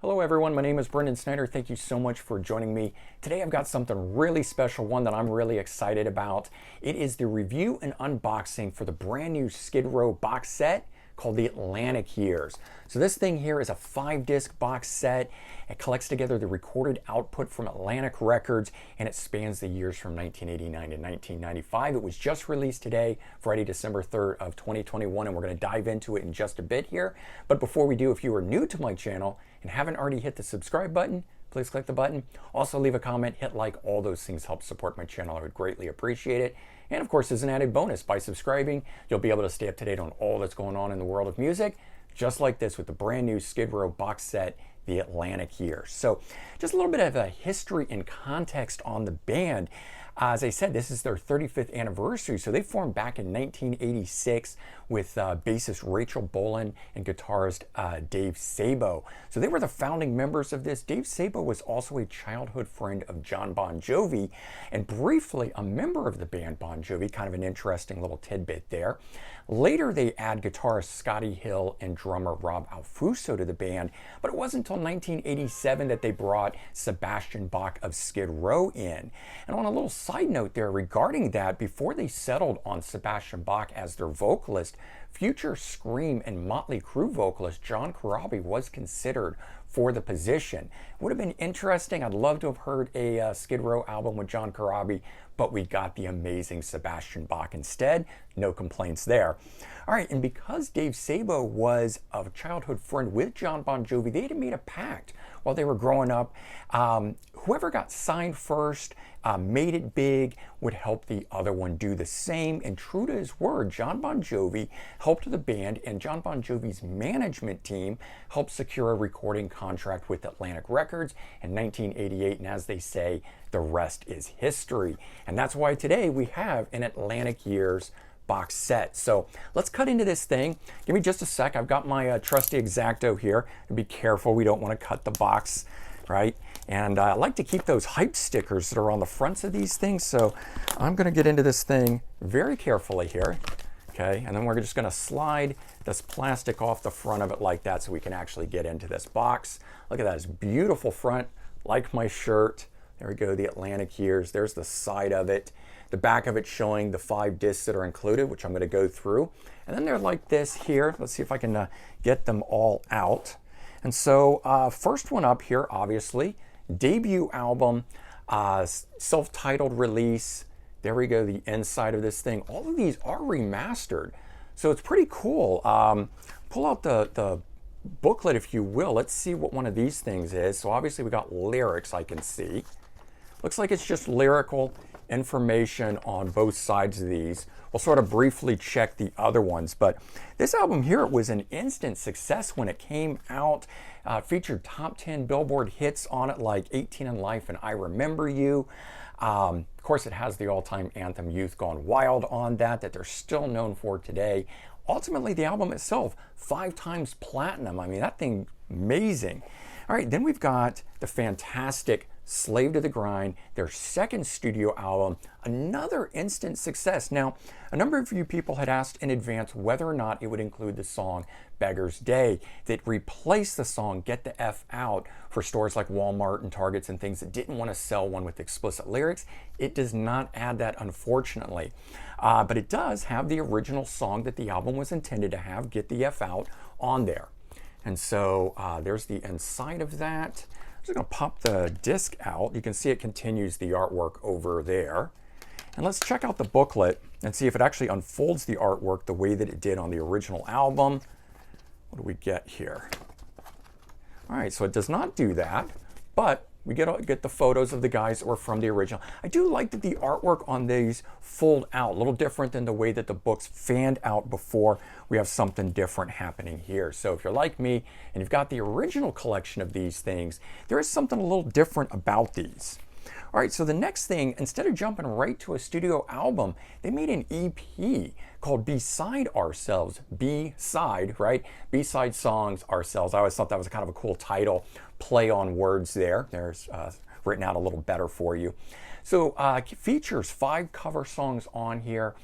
Hello everyone, my name is Brendan Snyder. Thank you so much for joining me. Today I've got something really special, one that I'm really excited about. It is the review and unboxing for the brand new Skid Row box set called the Atlantic Years. So this thing here is a 5-disc box set. It collects together the recorded output from Atlantic Records, and it spans the years from 1989 to 1995. It was just released today, Friday, December 3rd of 2021, and we're going to dive into it in just a bit here. But before we do, if you are new to my channel and haven't already hit the subscribe button, please click the button. Also leave a comment, hit like, all those things help support my channel. I would greatly appreciate it. And of course, as an added bonus, by subscribing, you'll be able to stay up to date on all that's going on in the world of music, just like this with the brand new Skid Row box set, The Atlantic Years. So just a little bit of a history and context on the band. As I said, this is their 35th anniversary, so they formed back in 1986 with bassist Rachel Bolan and guitarist Dave Sabo. So they were the founding members of this. Dave Sabo was also a childhood friend of John Bon Jovi and briefly a member of the band Bon Jovi, kind of an interesting little tidbit there. Later, they add guitarist Scotty Hill and drummer Rob Alfuso to the band, but it wasn't until 1987 that they brought Sebastian Bach of Skid Row in. And on a little side note there regarding that, before they settled on Sebastian Bach as their vocalist, future Scream and Motley Crue vocalist John Corabi was considered for the position. Would have been interesting. I'd love to have heard a Skid Row album with John Corabi, but we got the amazing Sebastian Bach instead. No complaints there. All right, and because Dave Sabo was a childhood friend with John Bon Jovi, they had made a pact while they were growing up. Whoever got signed first, made it big, would help the other one do the same. And true to his word, John Bon Jovi helped the band, and John Bon Jovi's management team helped secure a recording contract with Atlantic Records in 1988. And as they say, the rest is history. And that's why today we have an Atlantic Years box set. So let's cut into this thing. Give me just a sec. I've got my trusty X-Acto here. And be careful, we don't want to cut the box, right? And I like to keep those hype stickers that are on the fronts of these things. So I'm going to get into this thing very carefully here. Okay, and then we're just going to slide this plastic off the front of it like that so we can actually get into this box. Look at that, it's beautiful front, like my shirt. There we go, the Atlantic Years. There's the side of it. The back of it showing the 5 discs that are included, which I'm going to go through. And then they're like this here. Let's see if I can get them all out. And so first one up here, obviously, debut album, self-titled release. There we go, the inside of this thing. All of these are remastered, so it's pretty cool. Pull out the booklet, if you will. Let's see what one of these things is. So obviously we got lyrics, I can see. Looks like it's just lyrical information on both sides of these. We'll sort of briefly check the other ones, but this album here was an instant success when it came out. Featured top 10 Billboard hits on it, like 18 in Life and I Remember You. Of course, it has the all-time anthem Youth Gone Wild on that they're still known for today. Ultimately, the album itself, 5 times platinum. I mean, that thing, amazing. All right, then we've got the fantastic Slave to the Grind, their second studio album, another instant success. Now, a number of you people had asked in advance whether or not it would include the song Beggar's Day that replaced the song Get the F Out for stores like Walmart and Targets and things that didn't want to sell one with explicit lyrics. It does not add that, unfortunately. But it does have the original song that the album was intended to have, Get the F Out, on there. And so there's the inside of that. I'm just going to pop the disc out. You can see it continues the artwork over there. And let's check out the booklet and see if it actually unfolds the artwork the way that it did on the original album. What do we get here? All right, so it does not do that, but we get the photos of the guys that were from the original. I do like that the artwork on these fold out, a little different than the way that the books fanned out before. We have something different happening here. So if you're like me and you've got the original collection of these things, there is something a little different about these. All right, so the next thing, instead of jumping right to a studio album, they made an EP called Beside Ourselves. B-side, right? B-side songs, ourselves. I always thought that was kind of a cool title, play on words there. There's written out a little better for you. So features 5 cover songs on here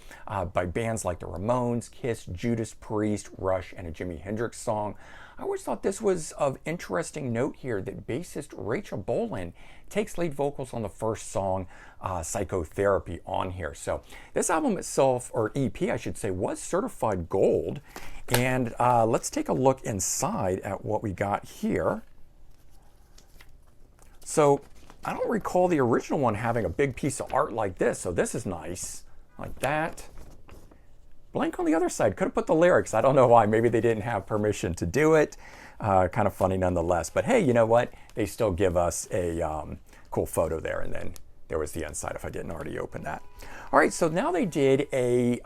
by bands like the Ramones, Kiss, Judas Priest, Rush, and a Jimi Hendrix song. I always thought this was of interesting note here that bassist Rachel Bolan takes lead vocals on the first song, Psychotherapy, on here. So this album itself, or EP I should say, was certified gold. And let's take a look inside at what we got here. So I don't recall the original one having a big piece of art like this, so this is nice, like that. Blank on the other side. Could have put the lyrics. I don't know why. Maybe they didn't have permission to do it. Kind of funny nonetheless. But hey, you know what? They still give us a cool photo there, and then there was the inside if I didn't already open that. All right, so now they did a,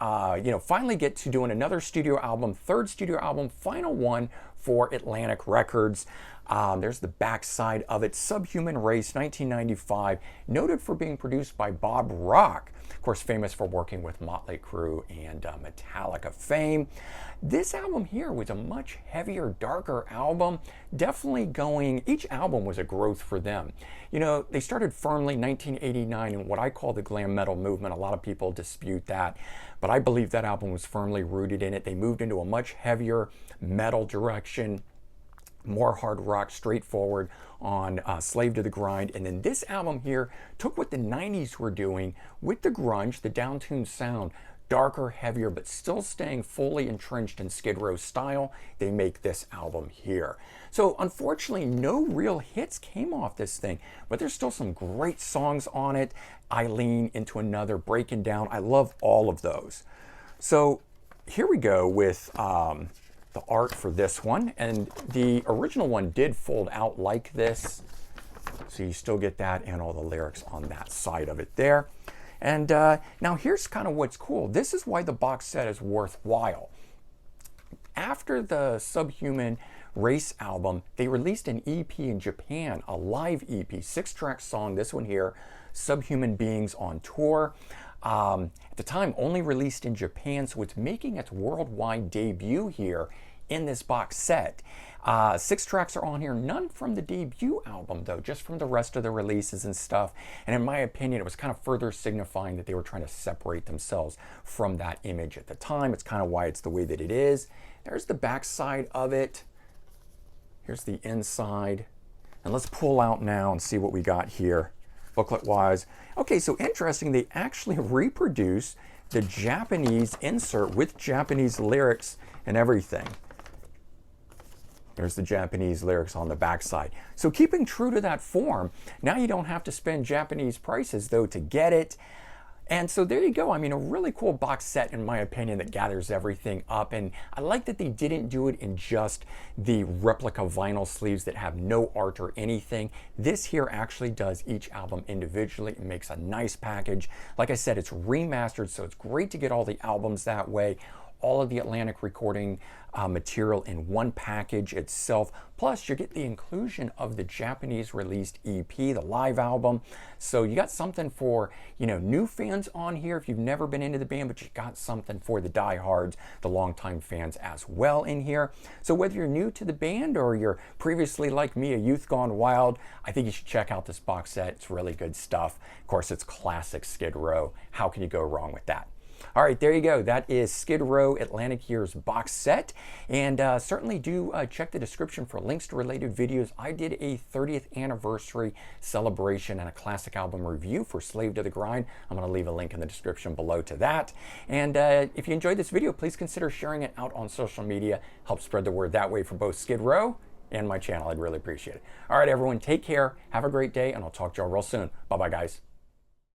finally get to doing another studio album, third studio album, final one for Atlantic Records. There's the backside of it. Subhuman Race, 1995, noted for being produced by Bob Rock, of course famous for working with Motley Crue and Metallica fame. This album here was a much heavier, darker album, definitely going, each album was a growth for them. You know, they started firmly 1989 in what I call the glam metal movement. A lot of people dispute that, but I believe that album was firmly rooted in it. They moved into a much heavier metal direction, more hard rock, straightforward on Slave to the Grind. And then this album here took what the 90s were doing with the grunge, the downtuned sound, darker, heavier, but still staying fully entrenched in Skid Row style. They make this album here. So unfortunately, no real hits came off this thing, but there's still some great songs on it. Eileen, Into Another, Breaking Down. I love all of those. So here we go with the art for this one, and the original one did fold out like this, so you still get that and all the lyrics on that side of it there. And now here's kind of what's cool. This is why the box set is worthwhile. After the Subhuman Race album, they released an EP in Japan, a live EP, 6-track song, this one here, Subhuman Beings on Tour. At the time, only released in Japan, so it's making its worldwide debut here in this box set. 6 tracks are on here, none from the debut album though, just from the rest of the releases and stuff. And in my opinion, it was kind of further signifying that they were trying to separate themselves from that image at the time. It's kind of why it's the way that it is. There's the back side of it. Here's the inside. And let's pull out now and see what we got here, booklet-wise. Okay, so interesting, they actually reproduce the Japanese insert with Japanese lyrics and everything. There's the Japanese lyrics on the backside. So keeping true to that form, now you don't have to spend Japanese prices though to get it. And so there you go. I mean, a really cool box set in my opinion that gathers everything up. And I like that they didn't do it in just the replica vinyl sleeves that have no art or anything. This here actually does each album individually. It makes a nice package. Like I said, it's remastered, so it's great to get all the albums that way. All of the Atlantic recording material in one package itself. Plus, you get the inclusion of the Japanese released EP, the live album. So you got something for, new fans on here if you've never been into the band, but you got something for the diehards, the longtime fans as well in here. So whether you're new to the band or you're previously like me, a youth gone wild, I think you should check out this box set. It's really good stuff. Of course, it's classic Skid Row. How can you go wrong with that? All right, there you go. That is Skid Row Atlantic Years box set. And certainly do check the description for links to related videos. I did a 30th anniversary celebration and a classic album review for Slave to the Grind. I'm going to leave a link in the description below to that. And if you enjoyed this video, please consider sharing it out on social media. Help spread the word that way for both Skid Row and my channel. I'd really appreciate it. All right, everyone, take care. Have a great day, and I'll talk to y'all real soon. Bye-bye, guys.